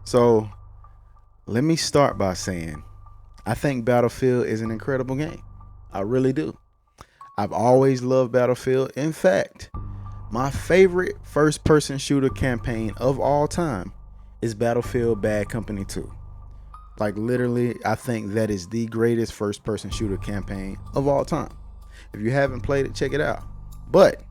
So let me start by saying I think Battlefield is an incredible game. I really do. I've always loved Battlefield. In fact, my favorite first person shooter campaign of all time is Battlefield Bad Company 2. Like, literally, I think that is the greatest first person shooter campaign of all time. If you haven't played it, check it out. But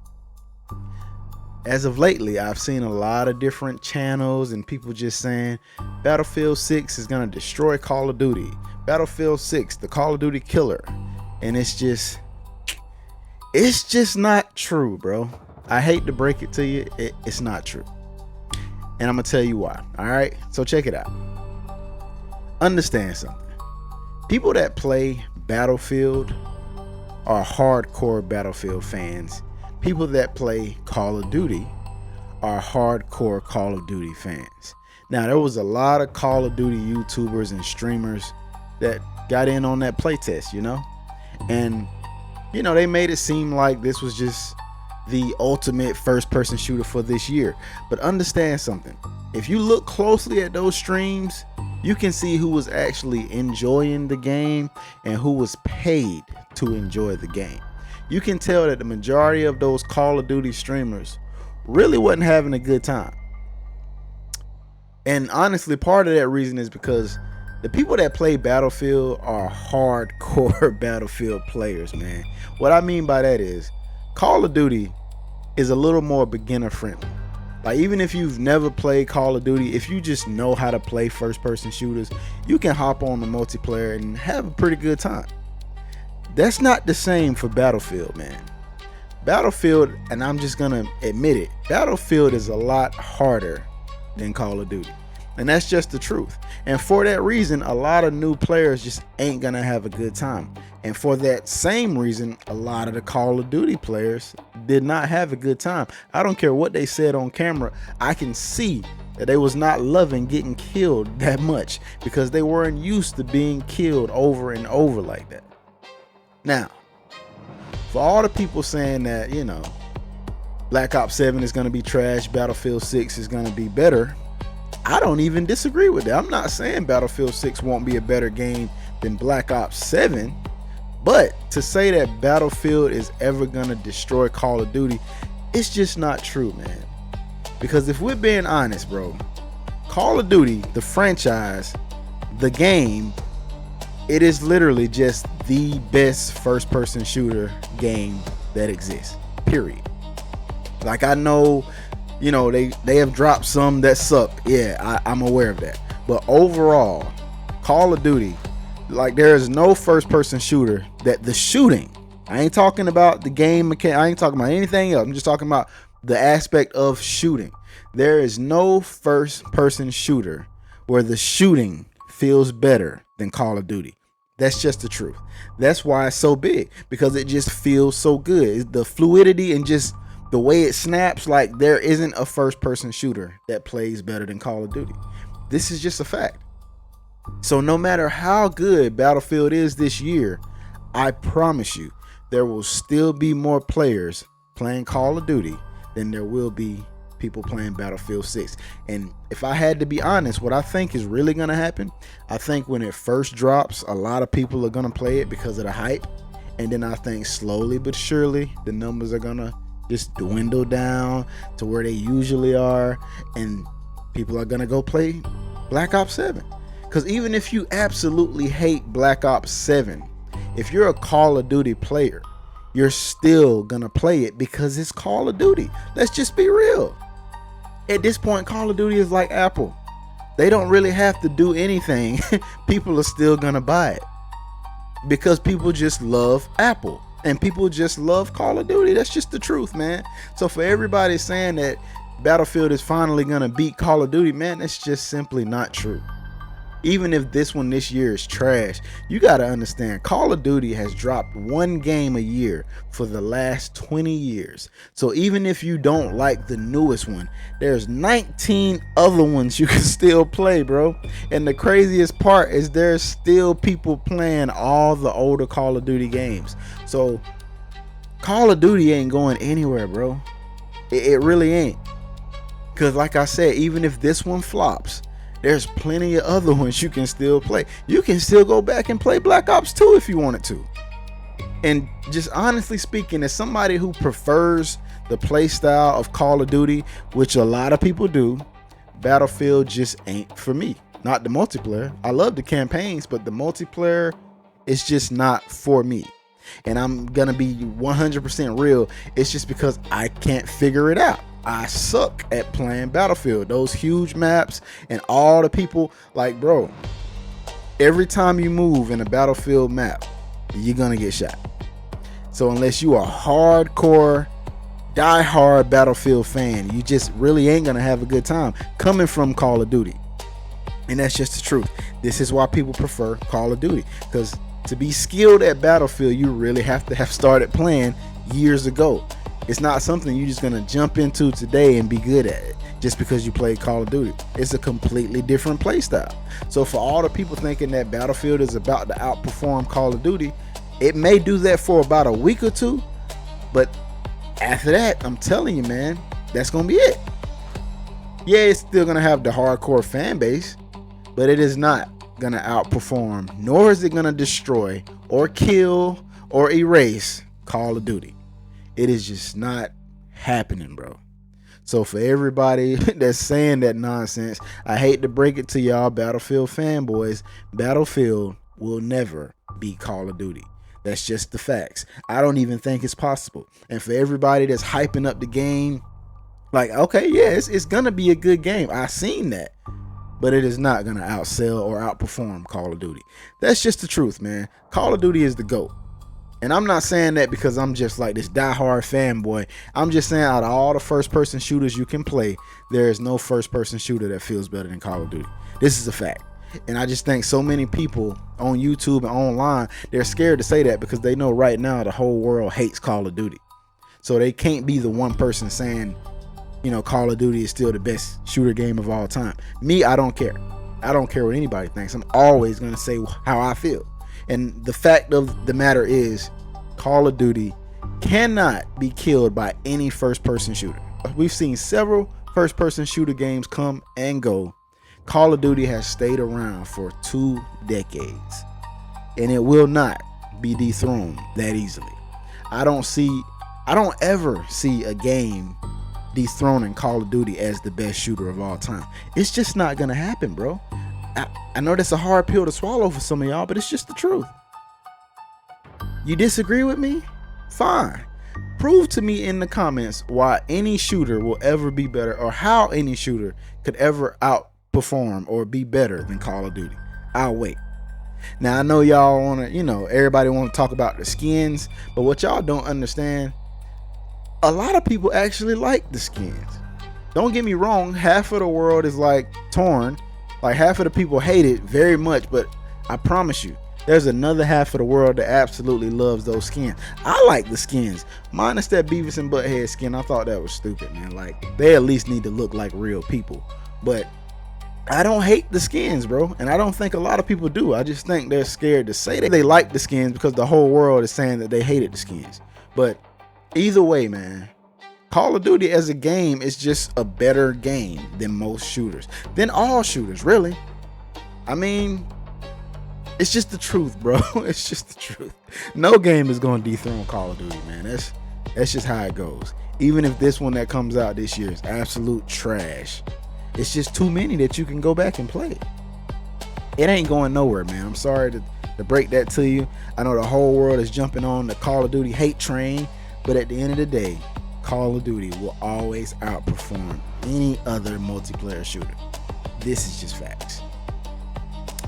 as of lately, I've seen a lot of different channels and people just saying Battlefield 6 is going to destroy Call of Duty. Battlefield 6, the Call of Duty killer. And it's just not true, bro. I hate to break it to you. It's not true. And I'm going to tell you why. All right. So check it out. Understand something. People that play Battlefield are hardcore Battlefield fans. People that play Call of Duty are hardcore Call of Duty fans. Now, there was a lot of Call of Duty YouTubers and streamers that got in on that playtest, and they made it seem like this was just the ultimate first person shooter for this year. But understand something. If you look closely at those streams, you can see who was actually enjoying the game and who was paid to enjoy the game. You can tell that the majority of those Call of Duty streamers really wasn't having a good time. And honestly, part of that reason is because the people that play Battlefield are hardcore Battlefield players, man. What I mean by that is Call of Duty is a little more beginner friendly. Like, even if you've never played Call of Duty, if you just know how to play first person shooters, you can hop on the multiplayer and have a pretty good time. That's not the same for Battlefield, man. Battlefield, and I'm just gonna admit it, Battlefield is a lot harder than Call of Duty. And that's just the truth. And for that reason, a lot of new players just ain't gonna have a good time. And for that same reason, a lot of the Call of Duty players did not have a good time. I don't care what they said on camera. I can see that they was not loving getting killed that much because they weren't used to being killed over and over like that. Now, for all the people saying that, Black Ops 7 is going to be trash, Battlefield 6 is going to be better, I don't even disagree with that. I'm not saying Battlefield 6 won't be a better game than Black Ops 7, but to say that Battlefield is ever going to destroy Call of Duty, it's just not true, man. Because if we're being honest, bro, Call of Duty, the franchise, the game, it is literally just the best first person shooter game that exists, period. Like, I know, they have dropped some that suck. Yeah, I'm aware of that. But overall, Call of Duty, like, there is no first person shooter that the shooting, I ain't talking about the game mechanic, I ain't talking about anything else. I'm just talking about the aspect of shooting. There is no first person shooter where the shooting feels better than Call of Duty. That's just the truth. That's why it's so big, because it just feels so good. The fluidity and just the way it snaps, like, there isn't a first person shooter that plays better than Call of Duty. This is just a fact. So no matter how good Battlefield is this year, I promise you there will still be more players playing Call of Duty than there will be people playing Battlefield 6. And if I had to be honest, what I think is really going to happen, I think when it first drops, a lot of people are going to play it because of the hype. And then I think slowly but surely the numbers are going to just dwindle down to where they usually are. And people are going to go play Black Ops 7. Because even if you absolutely hate Black Ops 7, if you're a Call of Duty player, you're still going to play it because it's Call of Duty. Let's just be real. At this point, Call of Duty is like Apple. They don't really have to do anything. People are still gonna buy it because people just love Apple and people just love Call of Duty. That's just the truth, man. So for everybody saying that Battlefield is finally gonna beat Call of Duty, man, that's just simply not true. Even if this one this year is trash, you got to understand Call of Duty has dropped one game a year for the last 20 years. So even if you don't like the newest one, there's 19 other ones you can still play, bro. And the craziest part is there's still people playing all the older Call of Duty games. So Call of Duty ain't going anywhere, bro. It really ain't. Because like I said, even if this one flops, there's plenty of other ones you can still play. You can still go back and play Black Ops 2 if you wanted to. And just honestly speaking, as somebody who prefers the play style of Call of Duty, which a lot of people do, Battlefield just ain't for me. Not the multiplayer. I love the campaigns, but the multiplayer is just not for me. And I'm gonna be 100% real. It's just because I can't figure it out. I suck at playing Battlefield. Those huge maps and all the people, like, bro, every time you move in a Battlefield map, you're gonna get shot. So unless you are hardcore, die-hard Battlefield fan, you just really ain't gonna have a good time coming from Call of Duty. And that's just the truth. This is why people prefer Call of Duty, because to be skilled at Battlefield, you really have to have started playing years ago. It's not something you're just gonna jump into today and be good at it just because you played Call of Duty. It's a completely different play style. So for all the people thinking that Battlefield is about to outperform Call of Duty, it may do that for about a week or two, but after that, I'm telling you, man, that's gonna be it. Yeah, it's still gonna have the hardcore fan base, but it is not gonna outperform, nor is it gonna destroy or kill or erase Call of Duty. It is just not happening, bro. So for everybody that's saying that nonsense, I hate to break it to y'all Battlefield fanboys, Battlefield will never be Call of Duty. That's just the facts. I don't even think it's possible. And for everybody that's hyping up the game, like, okay, yeah, it's gonna be a good game. I've seen that. But it is not gonna outsell or outperform Call of Duty. That's just the truth, man. Call of Duty is the GOAT. And I'm not saying that because I'm just like this diehard fanboy. I'm just saying out of all the first-person shooters you can play, there is no first-person shooter that feels better than Call of Duty. This is a fact. And I just think so many people on YouTube and online, they're scared to say that because they know right now the whole world hates Call of Duty. So they can't be the one person saying, you know, Call of Duty is still the best shooter game of all time. Me, I don't care. I don't care what anybody thinks. I'm always going to say how I feel. And the fact of the matter is, Call of Duty cannot be killed by any first-person shooter. We've seen several first-person shooter games come and go. Call of Duty has stayed around for 2 decades, and it will not be dethroned that easily. I don't ever see a game dethroning Call of Duty as the best shooter of all time. It's just not gonna happen, bro. I know that's a hard pill to swallow for some of y'all, but it's just the truth. You disagree with me? Fine. Prove to me in the comments why any shooter will ever be better, or how any shooter could ever outperform or be better than Call of Duty. I'll wait. Now I know y'all wanna, everybody wanna talk about the skins, but what y'all don't understand, a lot of people actually like the skins. Don't get me wrong, half of the world is like torn. Like half of the people hate it very much, but I promise you, there's another half of the world that absolutely loves those skins. I like the skins. Minus that Beavis and Butthead skin. I thought that was stupid, man. Like, they at least need to look like real people. But I don't hate the skins, bro. And I don't think a lot of people do. I just think they're scared to say that they like the skins because the whole world is saying that they hated the skins. But either way, man, Call of Duty as a game is just a better game than most shooters. Than all shooters, really. I mean, it's just the truth, bro. It's just the truth. No game is going to dethrone Call of Duty, man. That's just how it goes. Even if this one that comes out this year is absolute trash, it's just too many that you can go back and play. It ain't going nowhere, man. I'm sorry to break that to you. I know the whole world is jumping on the Call of Duty hate train, but at the end of the day, Call of Duty will always outperform any other multiplayer shooter. This is just facts.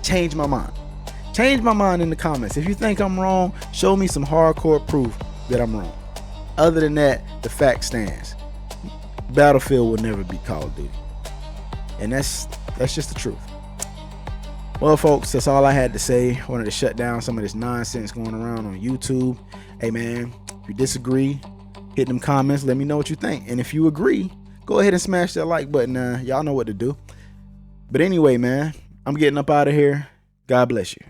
Change my mind. Change my mind in the comments. If you think I'm wrong, show me some hardcore proof that I'm wrong. Other than that, the fact stands. Battlefield will never be Call of Duty. And that's just the truth. Well, folks, that's all I had to say. Wanted to shut down some of this nonsense going around on YouTube. Hey, man, if you disagree, hit them comments. Let me know what you think. And if you agree, go ahead and smash that like button. Y'all know what to do. But anyway, man, I'm getting up out of here. God bless you.